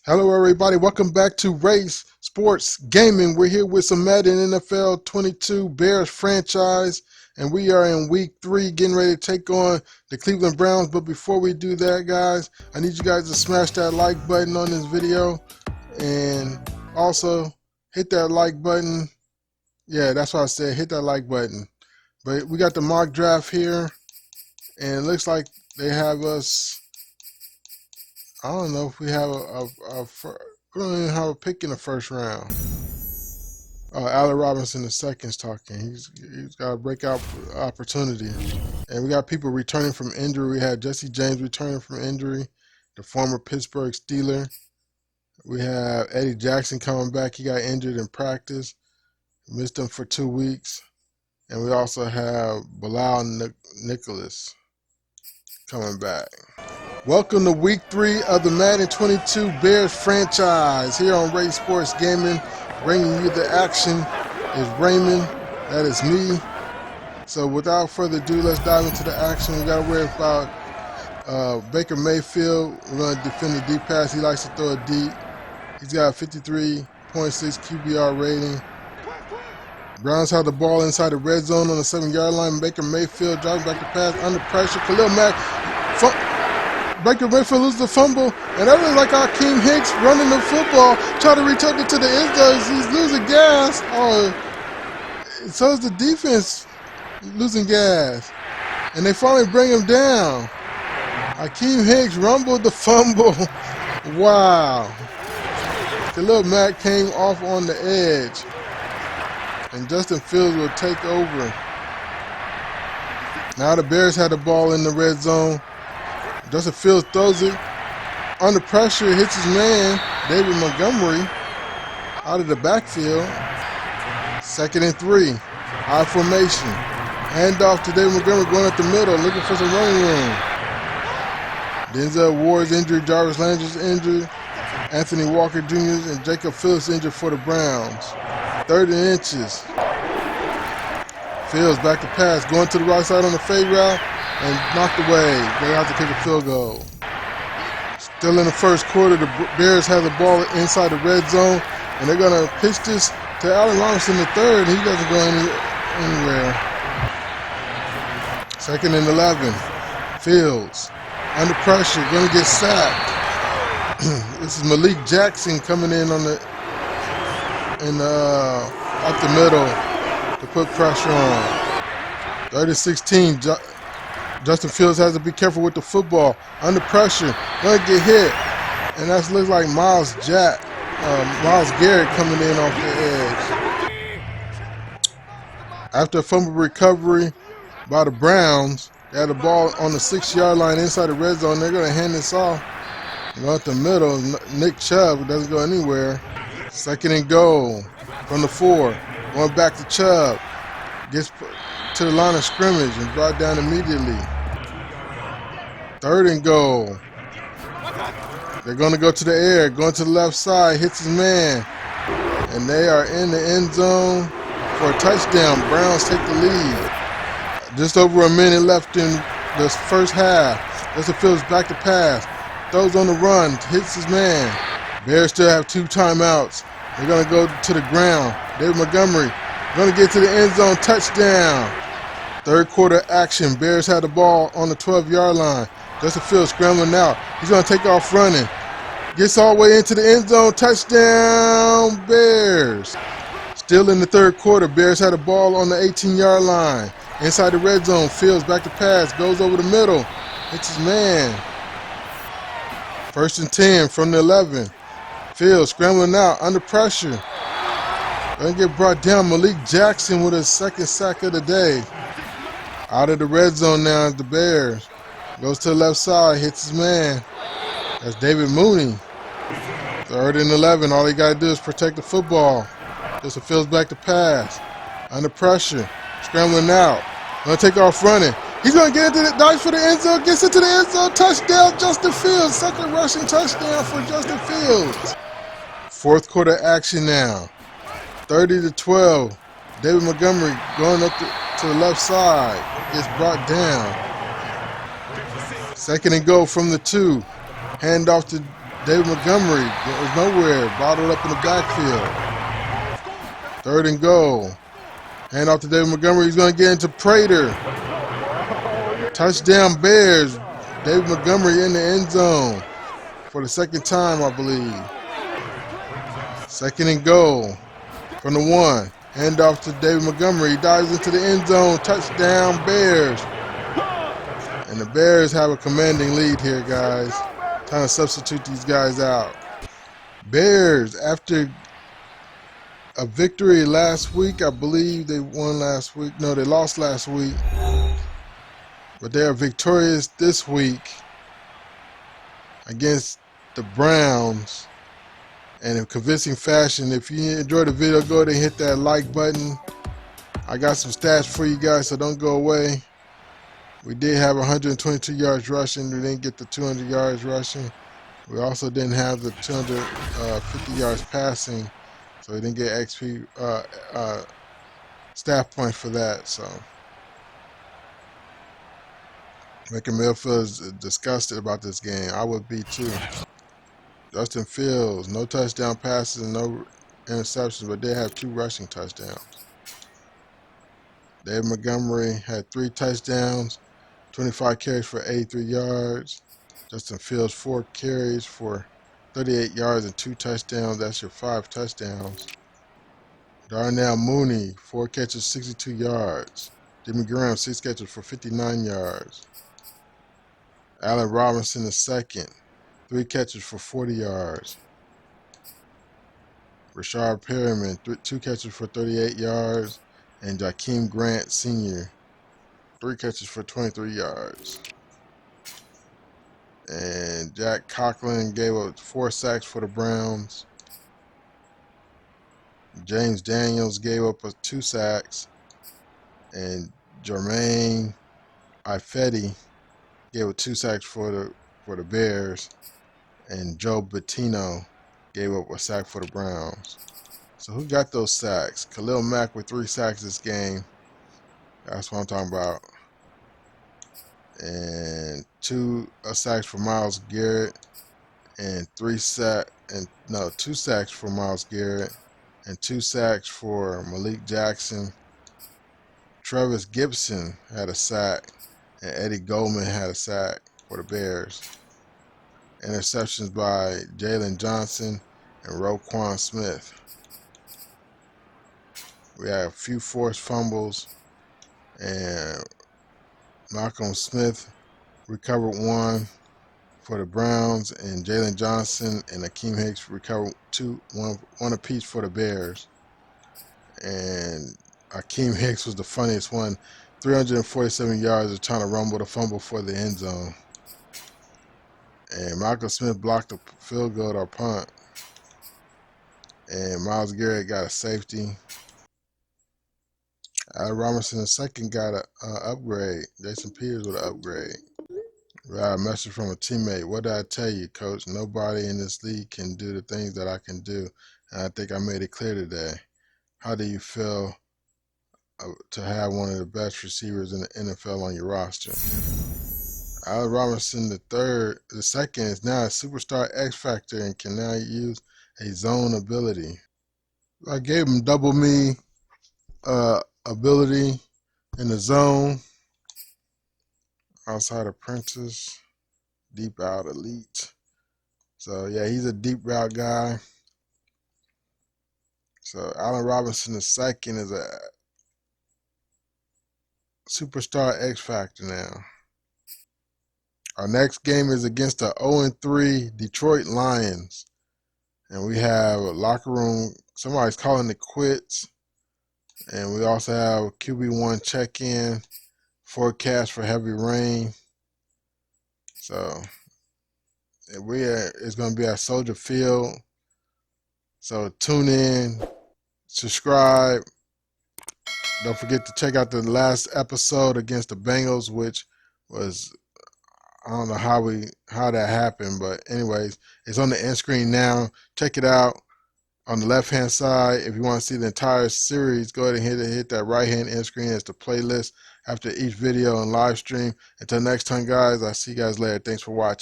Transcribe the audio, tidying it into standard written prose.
Hello everybody, welcome back to Race Sports Gaming. We're here with some Madden NFL 22 Bears franchise, and we are in week 3 getting ready to take on the Cleveland Browns. But before we do that, guys, I need you guys to smash that like button on this video and also hit that like button. Yeah, that's what I said, hit that like button. But we got the mock draft here, and it looks like they have us. I don't know if we have we don't even have a pick in the first round. Allen Robinson II is talking. He's got a breakout opportunity. And we got people returning from injury. We had Jesse James returning from injury, the former Pittsburgh Steeler. We have Eddie Jackson coming back. He got injured in practice. Missed him for 2 weeks. And we also have Bilal Nicholas coming back. Welcome to week 3 of the Madden 22 Bears franchise here on Ray Sports Gaming. Bringing you the action is Raymond. That is me. So without further ado, let's dive into the action. We got to worry about Baker Mayfield. We're going to defend the deep pass. He likes to throw it deep. He's got a 53.6 QBR rating. Browns have the ball inside the red zone on the 7-yard line. Baker Mayfield driving back the pass under pressure. Khalil Mack. Baker Mayfield loses the fumble, and that looks like Akeem Hicks running the football, trying to return it to the end zone. He's losing gas. So is the defense losing gas. And they finally bring him down. Akeem Hicks rumbled the fumble. Wow. Khalil Mack came off on the edge. And Justin Fields will take over. Now the Bears had the ball in the red zone. Justin Fields throws it under pressure, hits his man, David Montgomery, out of the backfield. 2nd and 3, high formation. Handoff to David Montgomery going up the middle, looking for some running room. Denzel Ward's injured, Jarvis Landry's injured, Anthony Walker Jr. and Jacob Phillips injured for the Browns. 3rd and inches. Fields back to pass, going to the right side on the fade route. And knocked away. They have to kick a field goal. Still in the first quarter, the Bears have the ball inside the red zone, and they're going to pitch this to Allen Robinson III. He doesn't go anywhere. 2nd and 11. Fields under pressure, going to get sacked. This is Malik Jackson coming in on up the middle to put pressure on. 3rd and 16. Justin Fields has to be careful with the football. Under pressure, going to get hit. And that looks like Myles Garrett coming in off the edge. After a fumble recovery by the Browns, they had the ball on the 6-yard line inside the red zone. They're going to hand this off. Go up the middle. Nick Chubb doesn't go anywhere. 2nd and goal from the 4. Going back to Chubb. Gets to the line of scrimmage and brought down immediately. 3rd and goal. They're going to go to the air, going to the left side, hits his man. And they are in the end zone for a touchdown. Browns take the lead. Just over a minute left in the first half. Justin Fields back to pass. Throws on the run, hits his man. Bears still have 2 timeouts. They're going to go to the ground. David Montgomery going to get to the end zone, touchdown. 3rd quarter action. Bears had the ball on the 12-yard line. Justin Fields scrambling out. He's going to take off running. Gets all the way into the end zone, touchdown, Bears. Still in the 3rd quarter. Bears had the ball on the 18-yard line. Inside the red zone, Fields back to pass, goes over the middle, hits his man. 1st and 10 from the 11. Fields scrambling out, under pressure. Going to get brought down. Malik Jackson with his 2nd sack of the day. Out of the red zone now is the Bears. Goes to the left side, hits his man. That's David Mooney. 3rd and 11. All he got to do is protect the football. Justin Fields back to pass. Under pressure. Scrambling out. Going to take off running. He's going to get into the dive for the end zone. Gets into the end zone. Touchdown, Justin Fields. 2nd rushing touchdown for Justin Fields. 4th quarter action now. 30-12. David Montgomery going up to the left side. Gets brought down. 2nd and goal from the 2. Hand off to David Montgomery goes nowhere. Bottled up in the backfield. 3rd and goal. Hand off to David Montgomery. He's going to get into Prater. Touchdown Bears. David Montgomery in the end zone for the 2nd time, I believe. 2nd and goal from the 1. Hand off to David Montgomery. He dives into the end zone. Touchdown Bears. And the Bears have a commanding lead here, guys. Trying to substitute these guys out. Bears, after a victory last week, I believe they won last week. No, they lost last week. But they are victorious this week against the Browns. And in convincing fashion. If you enjoyed the video, go ahead and hit that like button. I got some stats for you guys, so don't go away. We did have 122 yards rushing. We didn't get the 200 yards rushing. We also didn't have the 250 yards passing, so we didn't get XP staff points for that. So Baker Mayfield is disgusted about this game. I would be too. Justin Fields, no touchdown passes and no interceptions, but they have 2 rushing touchdowns. David Montgomery had 3 touchdowns, 25 carries for 83 yards. Justin Fields, 4 carries for 38 yards and 2 touchdowns. That's your 5 touchdowns. Darnell Mooney, 4 catches, 62 yards. Jimmy Graham, 6 catches for 59 yards. Allen Robinson, the 2nd, 3 catches for 40 yards. Rashard Perriman, 2 catches for 38 yards. And Jakeem Grant Sr., 3 catches for 23 yards. And Jack Conklin gave up 4 sacks for the Browns. James Daniels gave up 2 sacks. And Jermaine Ifedi gave up 2 sacks for the Bears. And Joe Bettino gave up a sack for the Browns. So who got those sacks? Khalil Mack with 3 sacks this game. That's what I'm talking about. And 2 sacks for Myles Garrett, and 2 sacks for Myles Garrett, and 2 sacks for Malik Jackson. Travis Gibson had a sack, and Eddie Goldman had a sack for the Bears. Interceptions by Jalen Johnson and Roquan Smith. We had a few forced fumbles, and Malcolm Smith recovered 1 for the Browns, and Jalen Johnson and Akeem Hicks recovered 1 apiece for the Bears. And Akeem Hicks was the funniest one. 347 yards of trying to rumble the fumble for the end zone. And Malcolm Smith blocked a field goal or punt. And Myles Garrett got a safety. Allen Robinson II got an upgrade. Jason Peters with an upgrade. We got a message from a teammate. What did I tell you, coach? Nobody in this league can do the things that I can do. And I think I made it clear today. How do you feel to have one of the best receivers in the NFL on your roster? Allen Robinson the second is now a superstar X Factor and can now use a zone ability. I gave him double me ability in the zone. Outside apprentice, deep out elite. So yeah, he's a deep route guy. So Allen Robinson II is a superstar X Factor now. Our next game is against the 0-3 Detroit Lions. And we have a locker room, somebody's calling it quits. And we also have QB1 check-in, forecast for heavy rain. So it's going to be at Soldier Field. So tune in, subscribe. Don't forget to check out the last episode against the Bengals, which was, I don't know how that happened, but anyways, it's on the end screen now. Check it out. On the left-hand side, if you want to see the entire series, go ahead and hit that right-hand end screen as the playlist after each video and live stream. Until next time, guys, I'll see you guys later. Thanks for watching.